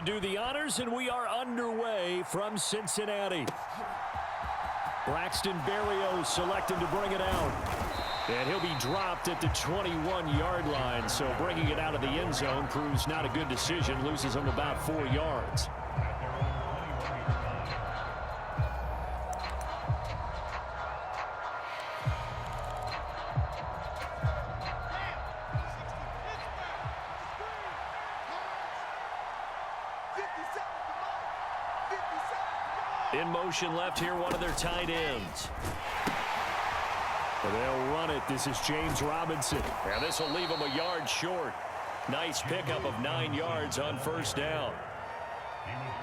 do the honors, and we are underway from Cincinnati. Braxton Berrios selected to bring it out. And he'll be dropped at the 21-yard line, so bringing it out of the end zone proves not a good decision, loses him about 4 yards. In motion left here, one of their tight ends. They'll run it. This is James Robinson. And this will leave him a yard short. Nice pickup of 9 yards on first down.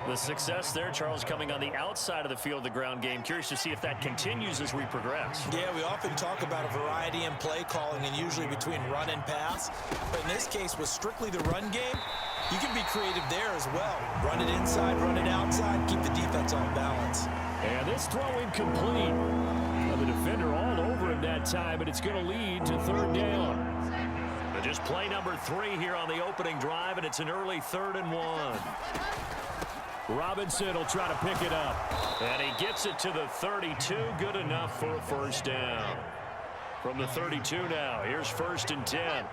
The success there, Charles, coming on the outside of the field, the ground game. Curious to see if that continues as we progress. Yeah, we often talk about a variety in play calling and usually between run and pass. But in this case, with strictly the run game, you can be creative there as well. Run it inside, run it outside, keep the defense on balance. And this throw incomplete. Well, the defender all over him that time, but it's going to lead to third down. But just play number 3 here on the opening drive, and it's an early 3rd and 1. Robinson will try to pick it up. And he gets it to the 32. Good enough for a first down. From the 32 now, here's 1st and 10.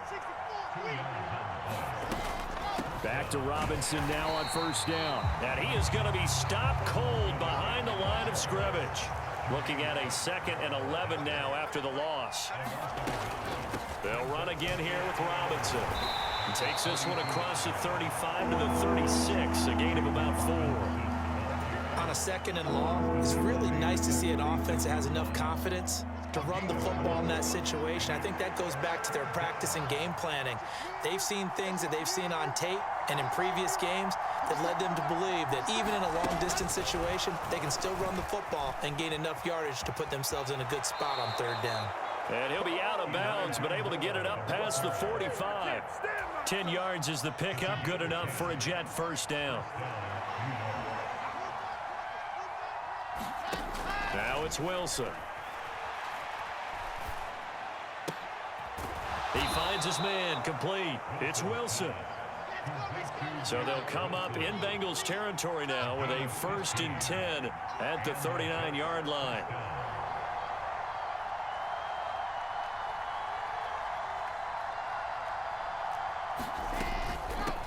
Back to Robinson now on first down. And he is going to be stopped cold behind the line of scrimmage. Looking at a 2nd and 11 now after the loss. They'll run again here with Robinson. He takes this one across the 35 to the 36, a gain of about 4. On a 2nd and long, it's really nice to see an offense that has enough confidence to run the football in that situation. I think that goes back to their practice and game planning. They've seen things that they've seen on tape and in previous games that led them to believe that even in a long-distance situation, they can still run the football and gain enough yardage to put themselves in a good spot on 3rd down. And he'll be out of bounds, but able to get it up past the 45. 10 yards is the pickup, good enough for a Jet first down. Now it's Wilson. He finds his man, complete. It's Wilson. So they'll come up in Bengals territory now with a 1st and 10 at the 39-yard line.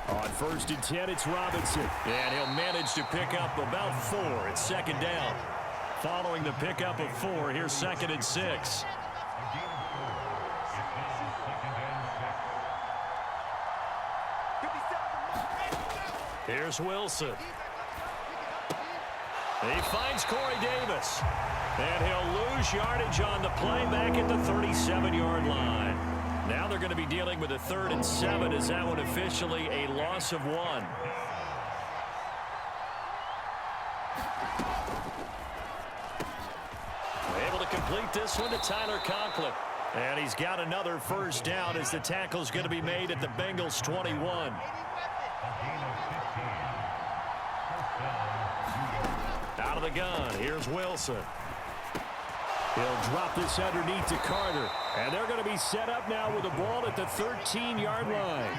On 1st and 10, it's Robinson. And he'll manage to pick up about 4. It's 2nd down. Following the pickup of 4, here's 2nd and 6. Here's Wilson. He finds Corey Davis. And he'll lose yardage on the play back at the 37-yard line. Now they're going to be dealing with a 3rd and 7. Is that one officially a loss of 1? Able to complete this one to Tyler Conklin. And he's got another first down as the tackle's going to be made at the Bengals 21. Out of the gun, here's Wilson. He'll drop this underneath to Carter. And they're going to be set up now with the ball at the 13-yard line.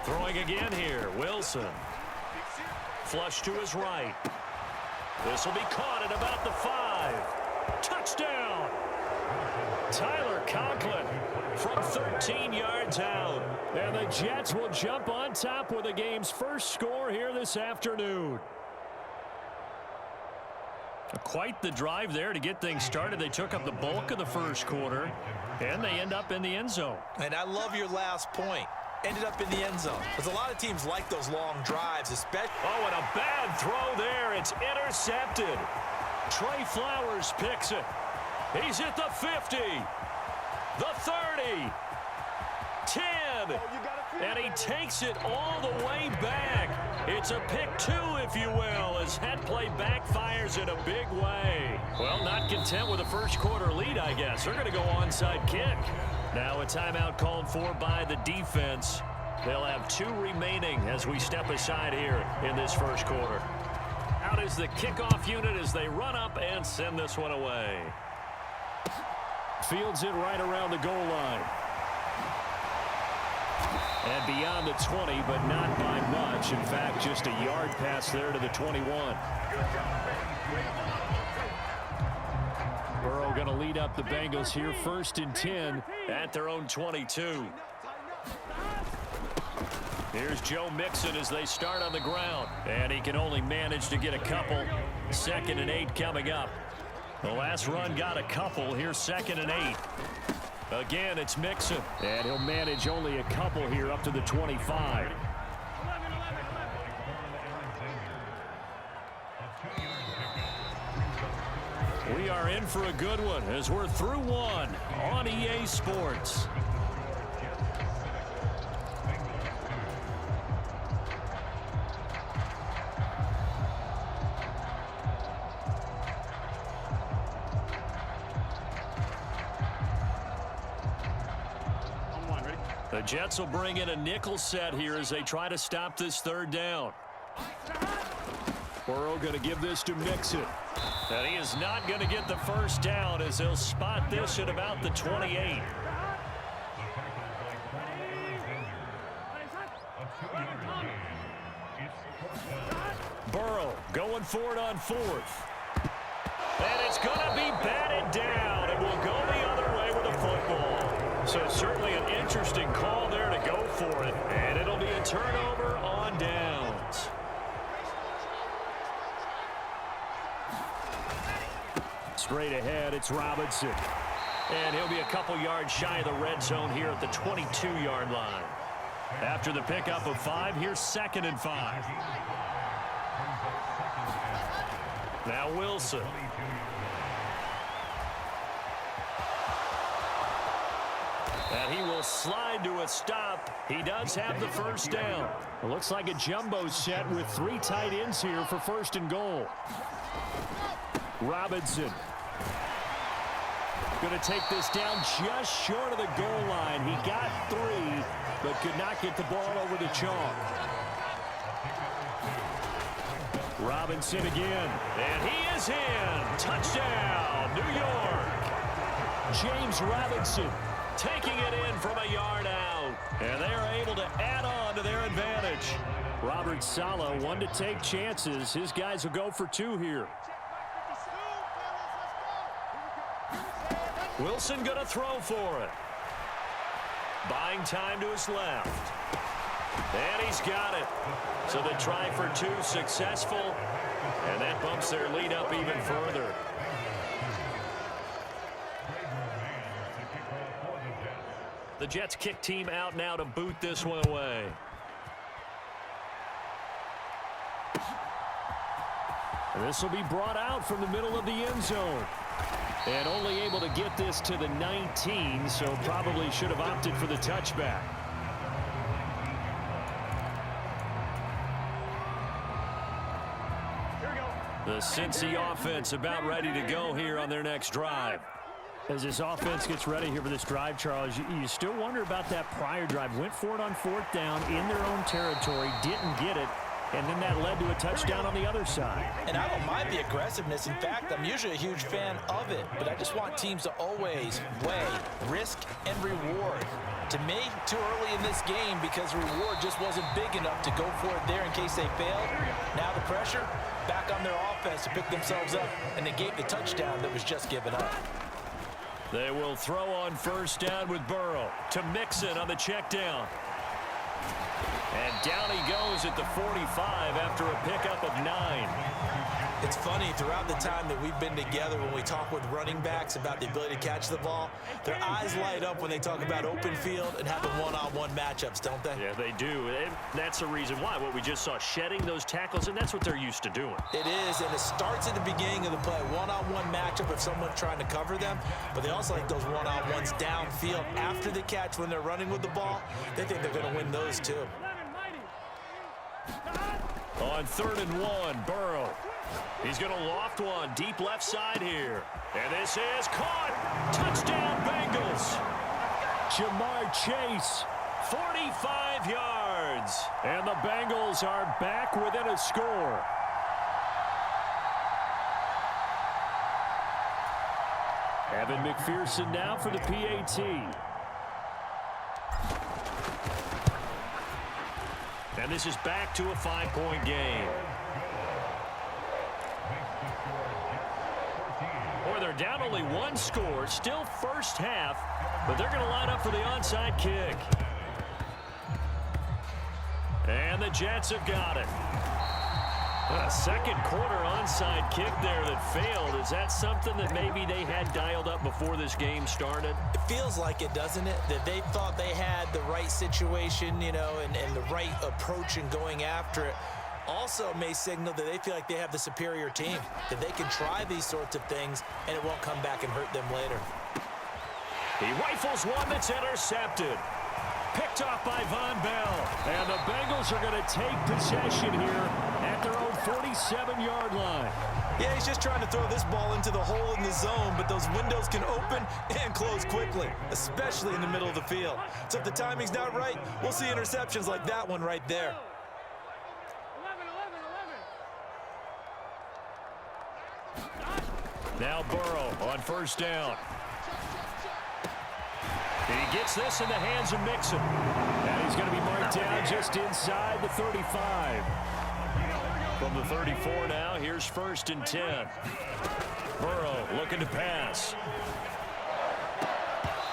Throwing again here, Wilson. Flush to his right. This will be caught at about the 5. Touchdown! Tyler Conklin from 13 yards out. And the Jets will jump on top with the game's first score here this afternoon. Quite the drive there to get things started. They took up the bulk of the first quarter, and they end up in the end zone. And I love your last point. Ended up in the end zone. Because a lot of teams like those long drives, especially. Oh, and a bad throw there. It's intercepted. Trey Flowers picks it. He's at the 50, the 30, 10, and he takes it all the way back. It's a pick 2, if you will, as that play backfires in a big way. Well, not content with a first quarter lead, I guess. They're going to go onside kick. Now a timeout called for by the defense. They'll have 2 remaining as we step aside here in this first quarter. Out is the kickoff unit as they run up and send this one away. Fields it right around the goal line. And beyond the 20, but not by much. In fact, just a yard pass there to the 21. Burrow going to lead up the Bengals here, 1st and 10 at their own 22. Here's Joe Mixon as they start on the ground. And he can only manage to get a couple. 2nd and 8 coming up. The last run got a couple. Here's 2nd and 8. Again, it's Mixon. And he'll manage only a couple here up to the 25. We are in for a good one as we're through one on EA Sports. The Jets will bring in a nickel set here as they try to stop this 3rd down. Burrow going to give this to Mixon. And he is not going to get the 1st down as they'll spot this at about the 28. Burrow going for it on 4th. And it's going to be batted down. It will go the other way with the football. So certainly an interesting call there to go for it. And it'll be a turnover on downs. Straight ahead, it's Robinson. And he'll be a couple yards shy of the red zone here at the 22-yard line. After the pickup of 5, here's 2nd and 5. Now Wilson. And he will slide to a stop. He does have the 1st down. It looks like a jumbo set with 3 tight ends here for 1st and goal. Robinson. Going to take this down just short of the goal line. He got 3, but could not get the ball over the chalk. Robinson again. And he is in. Touchdown, New York. James Robinson taking it in from a yard out. And they are able to add on to their advantage. Robert Saleh, one to take chances. His guys will go for 2 here. Wilson going to throw for it. Buying time to his left. And he's got it. So the try for 2 successful. And that bumps their lead up even further. The Jets kick team out now to boot this one away. And this will be brought out from the middle of the end zone. And only able to get this to the 19, so probably should have opted for the touchback. The Cincy offense about ready to go here on their next drive. As this offense gets ready here for this drive, Charles, you still wonder about that prior drive. Went for it on 4th down in their own territory, didn't get it, and then that led to a touchdown on the other side. And I don't mind the aggressiveness. In fact, I'm usually a huge fan of it, but I just want teams to always weigh risk and reward. To me, too early in this game because the reward just wasn't big enough to go for it there in case they failed. Now the pressure back on their offense to pick themselves up and negate the touchdown that was just given up. They will throw on 1st down with Burrow to Mixon on the check down. And down he goes at the 45 after a pickup of 9. It's funny, throughout the time that we've been together, when we talk with running backs about the ability to catch the ball, their eyes light up when they talk about open field and having one-on-one matchups, don't they? Yeah, they do. And that's the reason why. What we just saw, shedding those tackles, and that's what they're used to doing. It is, and it starts at the beginning of the play. One-on-one matchup if someone's trying to cover them, but they also like those one-on-ones downfield after the catch when they're running with the ball. They think they're going to win those too. On 3rd and 1, Burrow. He's going to loft one deep left side here. And this is caught. Touchdown, Bengals. Jamar Chase, 45 yards. And the Bengals are back within a score. Evan McPherson now for the PAT. And this is back to a 5-point game. Or they're down only one score, still first half, but they're going to line up for the onside kick. And the Jets have got it. A second quarter onside kick there that failed. Is that something that maybe they had dialed up before this game started? It feels like it, doesn't it? That they thought they had the right situation, you know, and the right approach in going after it. Also may signal that they feel like they have the superior team, that they can try these sorts of things and it won't come back and hurt them later. He rifles one that's intercepted. Picked off by Von Bell. And the Bengals are going to take possession here at their own 47-yard line. Yeah, he's just trying to throw this ball into the hole in the zone, but those windows can open and close quickly, especially in the middle of the field. So if the timing's not right, we'll see interceptions like that one right there. Now Burrow on first down. He gets this in the hands of Mixon. And he's going to be marked down just inside the 35. From the 34 now, here's 1st and 10. Burrow looking to pass.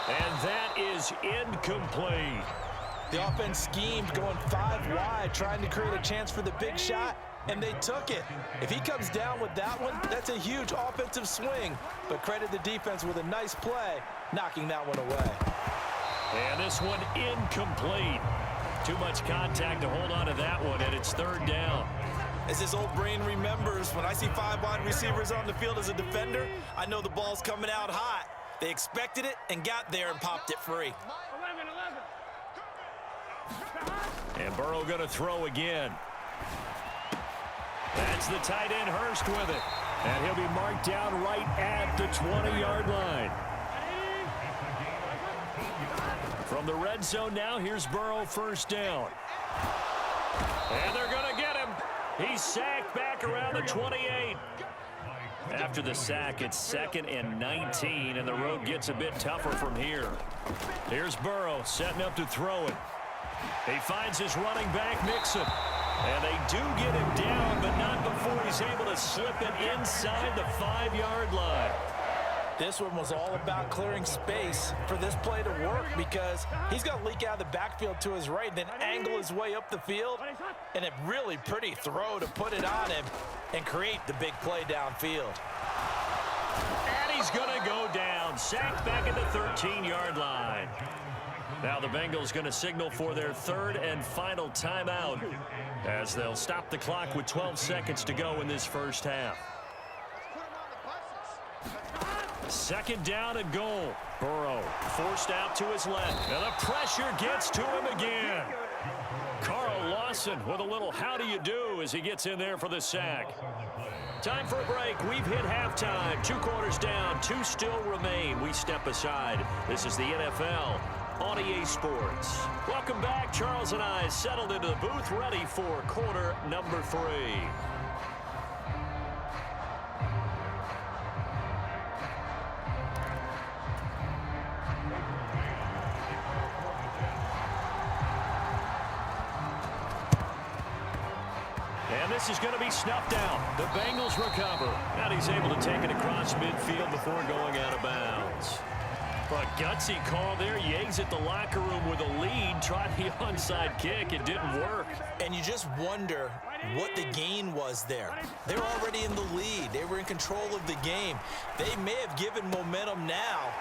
And that is incomplete. The offense schemed going 5 wide, trying to create a chance for the big shot, and they took it. If he comes down with that one, that's a huge offensive swing. But credit the defense with a nice play, knocking that one away. And this one incomplete. Too much contact to hold on to that one, and it's 3rd down. As his old brain remembers, when I see 5 wide receivers on the field as a defender, I know the ball's coming out hot. They expected it and got there and popped it free. And Burrow going to throw again. That's the tight end Hurst with it. And he'll be marked down right at the 20-yard line. From the red zone now, here's Burrow 1st down. And they're going to get him. He's sacked back around the 28. After the sack, it's 2nd and 19, and the road gets a bit tougher from here. Here's Burrow setting up to throw it. He finds his running back, Mixon. And they do get him down, but not before he's able to slip it inside the 5-yard line. This one was all about clearing space for this play to work because he's going to leak out of the backfield to his right, then angle his way up the field, and a really pretty throw to put it on him and create the big play downfield. And he's going to go down, sacked back at the 13-yard line. Now the Bengals going to signal for their 3rd and final timeout as they'll stop the clock with 12 seconds to go in this first half. 2nd down and goal. Burrow forced out to his left. And the pressure gets to him again. Carl Lawson with a little how do you do as he gets in there for the sack. Time for a break. We've hit halftime. 2 quarters down. 2 still remain. We step aside. This is the NFL on EA Sports. Welcome back. Charles and I settled into the booth ready for quarter number 3. And this is going to be snuffed out. The Bengals recover. And he's able to take it across midfield before going out of bounds. But gutsy call there. Yates at the locker room with a lead. Tried the onside kick. It didn't work. And you just wonder what the gain was there. They were already in the lead. They were in control of the game. They may have given momentum now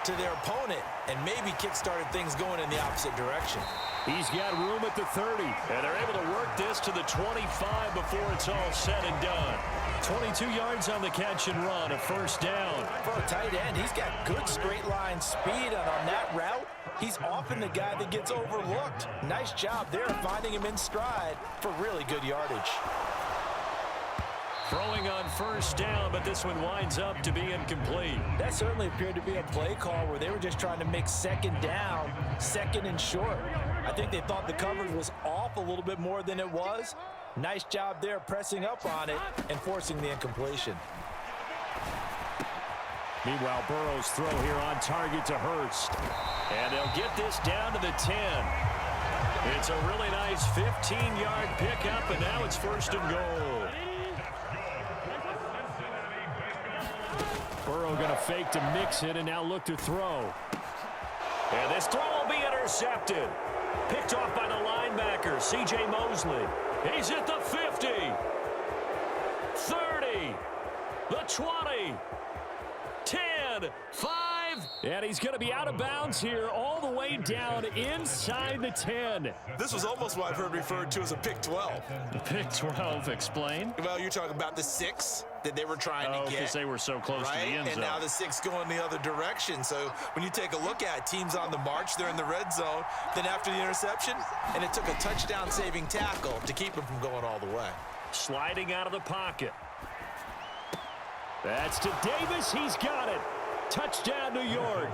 to their opponent and maybe kick-started things going in the opposite direction. He's got room at the 30, and they're able to work this to the 25 before it's all said and done. 22 yards on the catch and run, a 1st down. For a tight end, he's got good straight line speed, and on that route, he's often the guy that gets overlooked. Nice job there finding him in stride for really good yardage. Throwing on 1st down, but this one winds up to be incomplete. That certainly appeared to be a play call where they were just trying to make 2nd down, 2nd and short. I think they thought the coverage was off a little bit more than it was. Nice job there pressing up on it and forcing the incompletion. Meanwhile, Burrow's throw here on target to Hurst. And they'll get this down to the 10. It's a really nice 15-yard pickup, and now it's first and goal. Burrow going to fake to mix it and now look to throw. And this throw will be intercepted. Picked off by the linebacker, C.J. Mosley. He's at the 50. 30. The 20. 10. 5. And he's going to be out of bounds here all the way down inside the 10. This was almost what I've heard referred to as a pick 12. Pick 12, explain. Well, you're talking about the 6 that they were trying to get. Because they were so close to the end zone. And now the 6 going the other direction. So when you take a look at teams on the march, they're in the red zone. Then after the interception, and it took a touchdown-saving tackle to keep him from going all the way. Sliding out of the pocket. That's to Davis. He's got it. Touchdown, New York.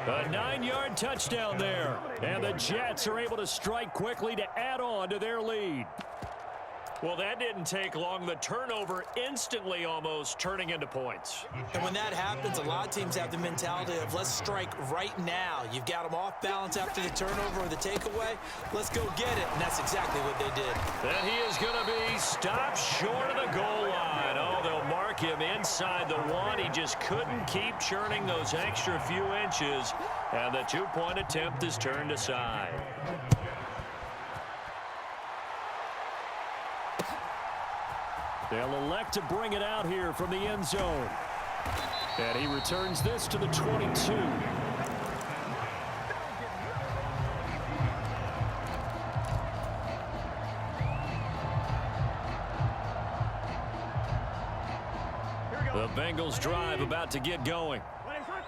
A 9-yard touchdown there. And the Jets are able to strike quickly to add on to their lead. Well, that didn't take long. The turnover instantly almost turning into points. And when that happens, a lot of teams have the mentality of let's strike right now. You've got them off balance after the turnover or the takeaway. Let's go get it. And that's exactly what they did. Then he is going to be stopped short of the goal line. Oh, they'll mark him inside the 1. He just couldn't keep churning those extra few inches. And the 2-point attempt is turned aside. They'll elect to bring it out here from the end zone. And he returns this to the 22. The Bengals drive about to get going.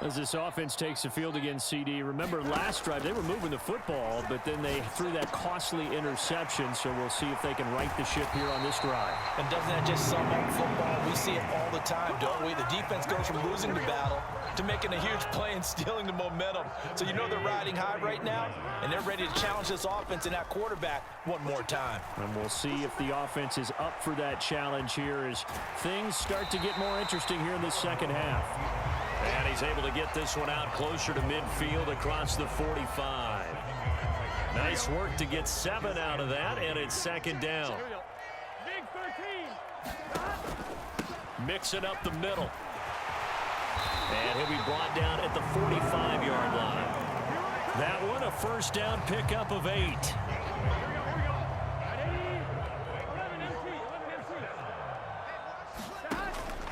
As this offense takes the field against CD. Remember last drive, they were moving the football, but then they threw that costly interception, so we'll see if they can right the ship here on this drive. And doesn't that just sum up football? We see it all the time, don't we? The defense goes from losing the battle to making a huge play and stealing the momentum. So you know they're riding high right now, and they're ready to challenge this offense and that quarterback one more time. And we'll see if the offense is up for that challenge here as things start to get more interesting here in the second half. And he's able to get this one out closer to midfield across the 45. Nice work to get 7 out of that, and it's second down. Mixing up the middle. And he'll be brought down at the 45-yard line. That one a first down pickup of 8.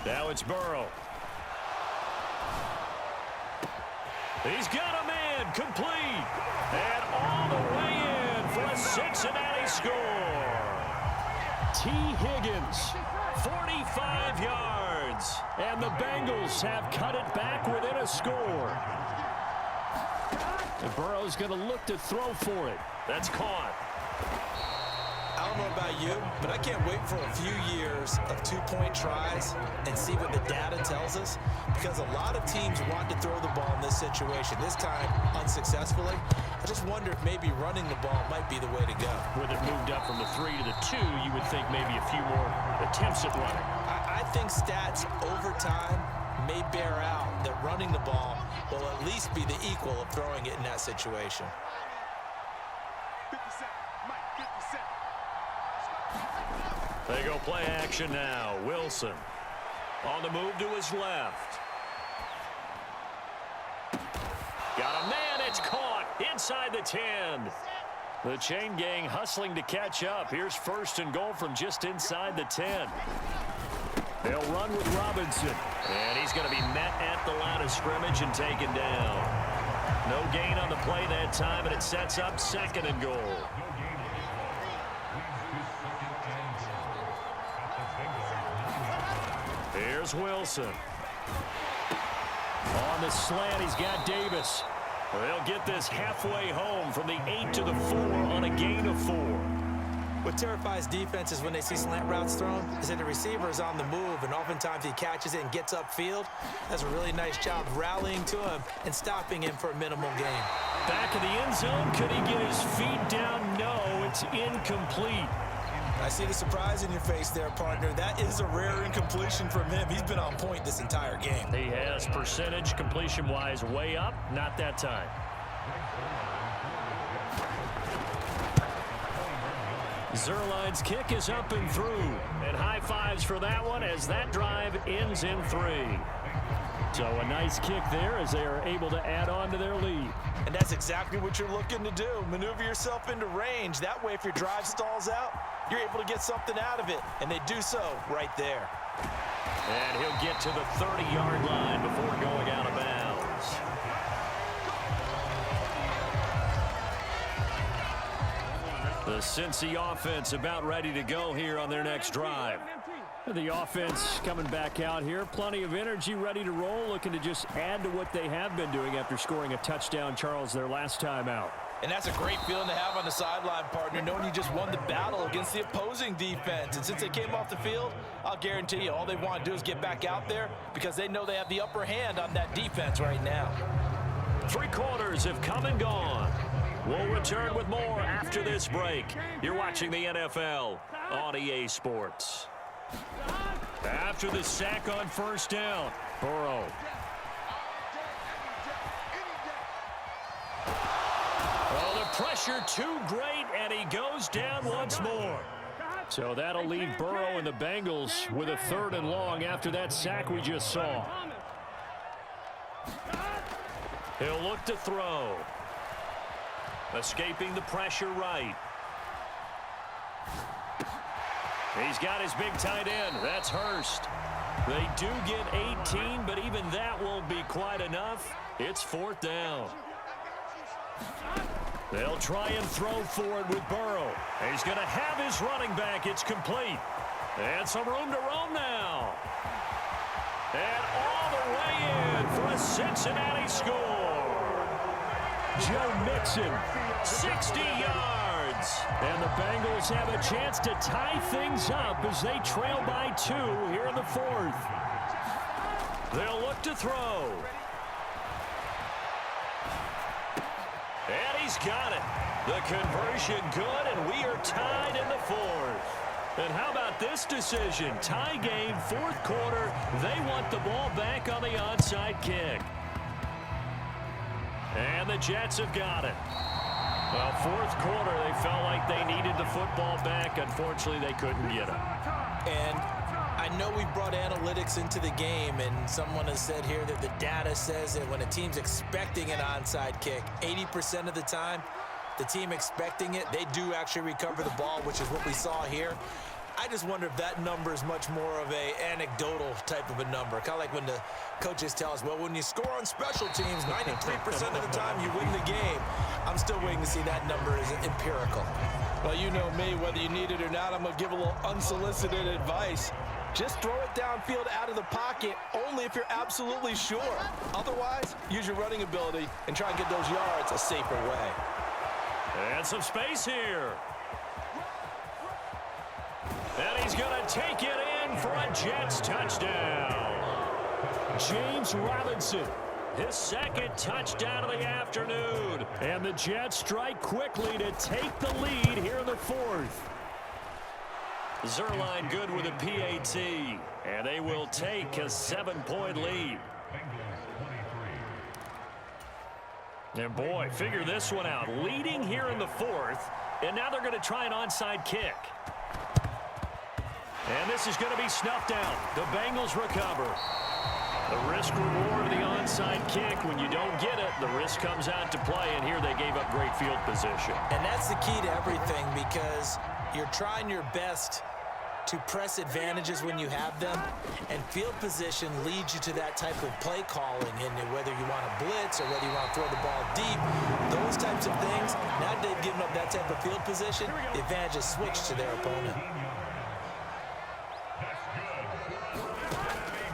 Now it's Burrow. He's got a man complete. And all the way in for a Cincinnati score. T. Higgins, 45 yards. And the Bengals have cut it back within a score. And Burrow's going to look to throw for it. That's caught. I don't know about you, but I can't wait for a few years of 2-point tries and see what the data tells us, because a lot of teams want to throw the ball in this situation, this time unsuccessfully. I just wonder if maybe running the ball might be the way to go. With it moved up from the 3 to the 2, you would think maybe a few more attempts at running. I think stats over time may bear out that running the ball will at least be the equal of throwing it in that situation. They go play action now. Wilson on the move to his left. Got a man. It's caught inside the 10. The chain gang hustling to catch up. Here's first and goal from just inside the 10. They'll run with Robinson. And he's going to be met at the line of scrimmage and taken down. No gain on the play that time, and it sets up second and goal. Here's Wilson. On the slant, he's got Davis. They'll get this halfway home from the 8 to the 4 on a gain of 4. What terrifies defenses when they see slant routes thrown is that the receiver is on the move, and oftentimes he catches it and gets upfield. Does a really nice job rallying to him and stopping him for a minimal gain. Back in the end zone, could he get his feet down? No, it's incomplete. I see the surprise in your face there, partner. That is a rare incompletion from him. He's been on point this entire game. He has percentage completion-wise way up, not that time. Zuerlein's kick is up and through. And high fives for that one as that drive ends in 3. So a nice kick there as they are able to add on to their lead. And that's exactly what you're looking to do. Maneuver yourself into range. That way, if your drive stalls out, you're able to get something out of it. And they do so right there. And he'll get to the 30-yard line before going out of bounds. The Cincy offense about ready to go here on their next drive. The offense coming back out here. Plenty of energy, ready to roll, looking to just add to what they have been doing after scoring a touchdown, Charles, their last time out. And that's a great feeling to have on the sideline, partner, knowing you just won the battle against the opposing defense. And since they came off the field, I'll guarantee you all they want to do is get back out there because they know they have the upper hand on that defense right now. 3 quarters have come and gone. We'll return with more after this break. You're watching the NFL on EA Sports. After the sack on first down, Burrow. Oh, the pressure too great, and he goes down once more. So that'll leave Burrow and the Bengals with a 3rd and long after that sack we just saw. He'll look to throw. Escaping the pressure right. He's got his big tight end. That's Hurst. They do get 18, but even that won't be quite enough. It's 4th down. They'll try and throw for it with Burrow. He's going to have his running back. It's complete. And some room to roam now. And all the way in for a Cincinnati score. Joe Mixon, 60 yards. And the Bengals have a chance to tie things up as they trail by 2 here in the 4th. They'll look to throw. And he's got it. The conversion good, and we are tied in the 4th. And how about this decision? Tie game, 4th quarter. They want the ball back on the onside kick. And the Jets have got it. Well, 4th quarter, they felt like they needed the football back. Unfortunately, they couldn't get it. And I know we brought analytics into the game, and someone has said here that the data says that when a team's expecting an onside kick, 80% of the time, the team expecting it, they do actually recover the ball, which is what we saw here. I just wonder if that number is much more of a anecdotal type of a number. Kind of like when the coaches tell us, well, when you score on special teams, 93% of the time you win the game. I'm still waiting to see that number is empirical. Well, you know me, whether you need it or not, I'm going to give a little unsolicited advice. Just throw it downfield out of the pocket only if you're absolutely sure. Otherwise, use your running ability and try and get those yards a safer way. And some space here. And he's going to take it in for a Jets touchdown. James Robinson, his 2nd touchdown of the afternoon. And the Jets strike quickly to take the lead here in the 4th. Zuerlein good with a PAT. And they will take a 7-point lead. And boy, figure this one out. Leading here in the 4th. And now they're going to try an onside kick. And this is going to be snuffed out. The Bengals recover. The risk-reward of the onside kick. When you don't get it, the risk comes out to play, and here they gave up great field position. And that's the key to everything because you're trying your best to press advantages when you have them, and field position leads you to that type of play calling, and whether you want to blitz or whether you want to throw the ball deep, those types of things, now that they've given up that type of field position, the advantage is switched to their opponent.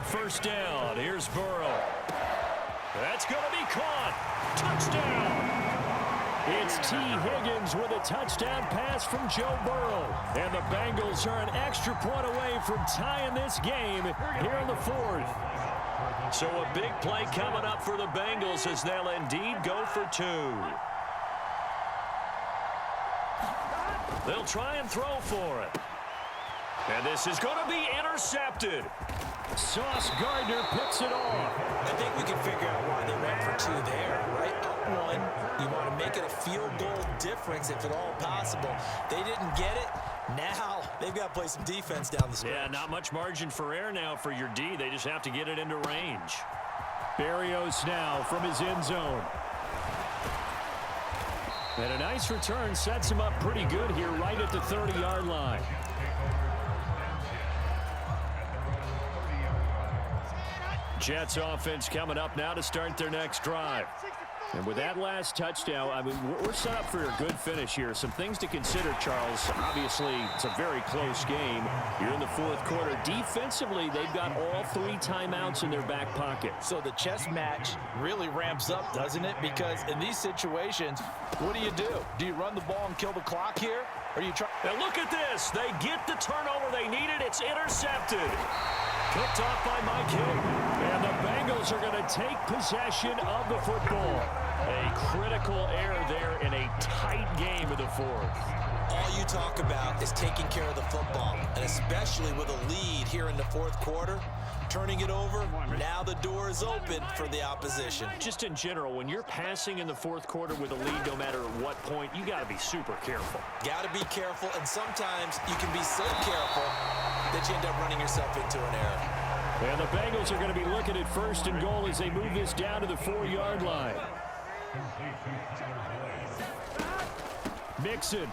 1st down. Here's Burrow. That's going to be caught. Touchdown. It's T. Higgins with a touchdown pass from Joe Burrow. And the Bengals are an extra point away from tying this game here in the 4th. So a big play coming up for the Bengals as they'll indeed go for 2. They'll try and throw for it. And this is going to be intercepted. Sauce Gardner picks it off. I think we can figure out why they went for two there, right? Up one, you want to make it a field goal difference if at all possible. They didn't get it. Now they've got to play some defense down the stretch. Yeah, not much margin for error now for your D. They just have to get it into range. Berrios now from his end zone. And a nice return sets him up pretty good here right at the 30-yard line. Jets offense coming up now to start their next drive. And with that last touchdown, I mean, we're set up for a good finish here. Some things to consider, Charles. Obviously, it's a very close game. You're in the fourth quarter. Defensively, they've got all 3 timeouts in their back pocket. So the chess match really ramps up, doesn't it? Because in these situations, what do? Do you run the ball and kill the clock here? Or do you try? And look at this. They get the turnover they needed. It's intercepted. Picked off by Mike Hill. And the Bengals are going to take possession of the football. A critical error there in a tight game of the fourth. All you talk about is taking care of the football, and especially with a lead here in the fourth quarter, turning it over, now the door is open for the opposition. Just in general, when you're passing in the fourth quarter with a lead, no matter at what point, you got to be super careful. Got to be careful, and sometimes you can be so careful that you end up running yourself into an error. And the Bengals are going to be looking at first and goal as they move this down to the 4-yard line. Mixon.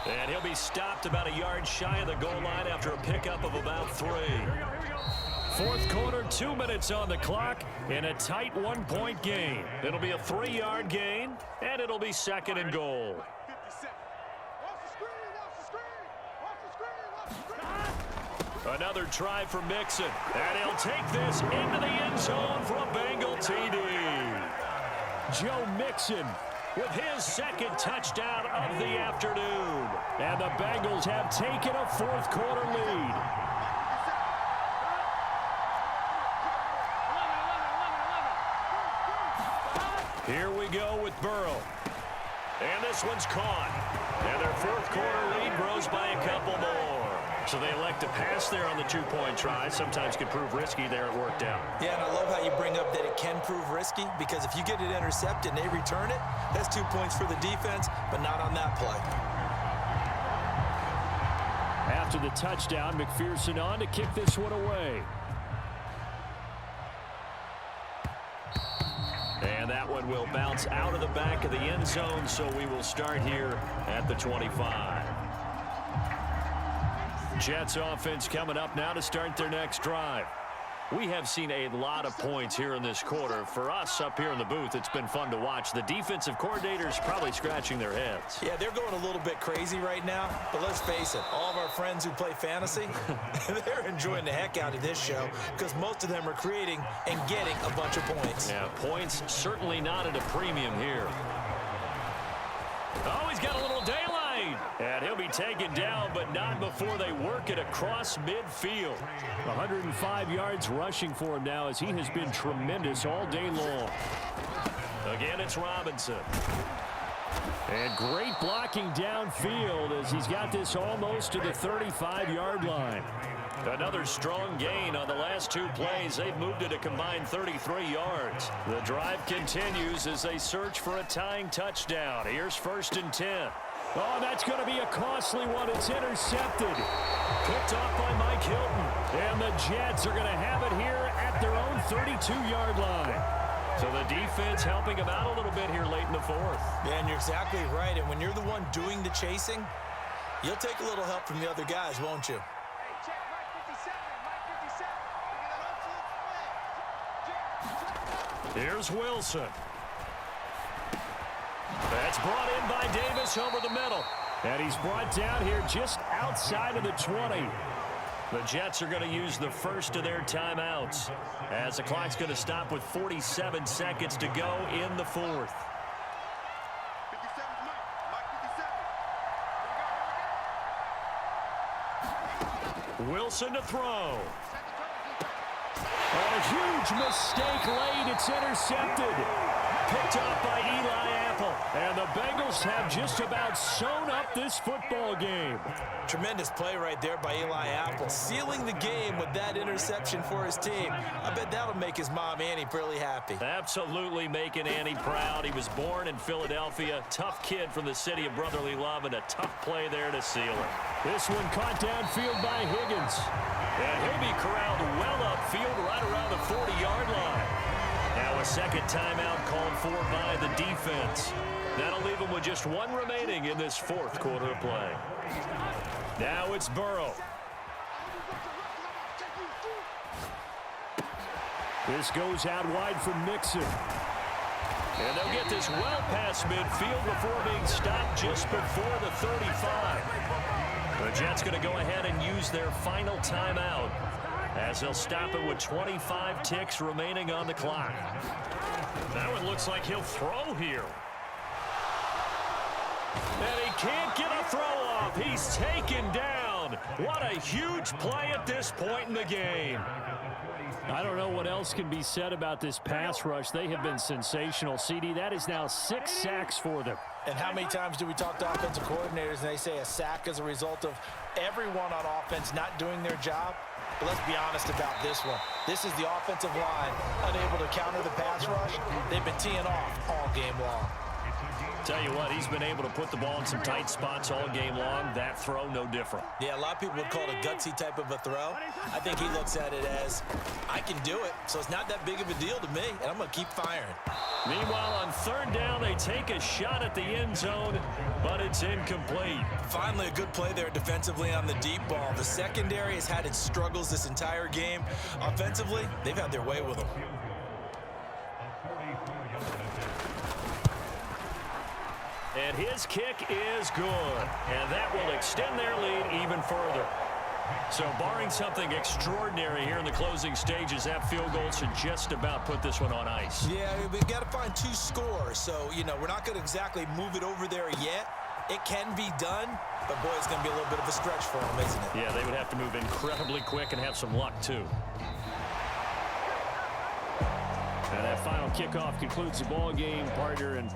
And he'll be stopped about a yard shy of the goal line after a pickup of about 3. Fourth quarter, 2 minutes on the clock in a tight 1-point game. It'll be a 3-yard gain, and it'll be second and goal. Another try for Mixon, and he'll take this into the end zone for a Bengal TD. Joe Mixon with his second touchdown of the afternoon. And the Bengals have taken a fourth quarter lead. Here we go with Burrow. And this one's caught. And their fourth quarter lead grows by a couple more. So they elect to pass there on the 2-point try. Sometimes can prove risky there. It worked out. Yeah, and I love how you bring up that it can prove risky, because if you get it intercepted and they return it, that's 2 points for the defense, but not on that play. After the touchdown, McPherson on to kick this one away. And that one will bounce out of the back of the end zone, so we will start here at the 25. Jets offense coming up now to start their next drive. We have seen a lot of points here in this quarter. For us up here in the booth, it's been fun to watch. The defensive coordinators probably scratching their heads. Yeah, they're going a little bit crazy right now, but let's face it, all of our friends who play fantasy, they're enjoying the heck out of this show because most of them are creating and getting a bunch of points. Yeah, points certainly not at a premium here. Oh, he's got a little daylight. And he'll be taken down, but not before they work it across midfield. 105 yards rushing for him now as he has been tremendous all day long. Again, it's Robinson. And great blocking downfield as he's got this almost to the 35-yard line. Another strong gain on the last 2 plays. They've moved it a combined 33 yards. The drive continues as they search for a tying touchdown. Here's 1st and 10. Oh, that's going to be a costly one. It's intercepted. Picked off by Mike Hilton. And the Jets are going to have it here at their own 32-yard line. So the defense helping them out a little bit here late in the fourth. Yeah, and you're exactly right. And when you're the one doing the chasing, you'll take a little help from the other guys, won't you? Here's Wilson. That's brought in by Davis over the middle. And he's brought down here just outside of the 20. The Jets are going to use the first of their timeouts as the clock's going to stop with 47 seconds to go in the fourth. Wilson to throw. And a huge mistake late. It's intercepted. Picked up by Eli Apple. And the Bengals have just about sewn up this football game. Tremendous play right there by Eli Apple, sealing the game with that interception for his team. I bet that'll make his mom, Annie, really happy. Absolutely making Annie proud. He was born in Philadelphia. Tough kid from the city of brotherly love, and a tough play there to seal it. This one caught downfield by Higgins. And he'll be corralled well upfield right around the 40-yard line. Now a second timeout called for by the defense. That'll leave them with just one remaining in this fourth quarter of play. Now it's Burrow. This goes out wide for Mixon. And they'll get this well past midfield before being stopped just before the 35. The Jets going to go ahead and use their final timeout as they'll stop it with 25 ticks remaining on the clock. That one looks like he'll throw here. And he can't get a throw off. He's taken down. What a huge play at this point in the game. I don't know what else can be said about this pass rush. They have been sensational. CD, that is now 6 sacks for them. And how many times do we talk to offensive coordinators and they say a sack is a result of everyone on offense not doing their job? But let's be honest about this one. This is the offensive line unable to counter the pass rush. They've been teeing off all game long. Tell you what, he's been able to put the ball in some tight spots all game long. That throw, no different. Yeah, a lot of people would call it a gutsy type of a throw. I think he looks at it as, I can do it, so it's not that big of a deal to me, and I'm going to keep firing. Meanwhile, on third down, they take a shot at the end zone, but it's incomplete. Finally, a good play there defensively on the deep ball. The secondary has had its struggles this entire game. Offensively, they've had their way with them. And his kick is good. And that will extend their lead even further. So barring something extraordinary here in the closing stages, that field goal should just about put this one on ice. Yeah, we've got to find 2 scores. So, you know, we're not going to exactly move it over there yet. It can be done, but, boy, it's going to be a little bit of a stretch for them, isn't it? Yeah, they would have to move incredibly quick and have some luck, too. And that final kickoff concludes the ball game, partner. And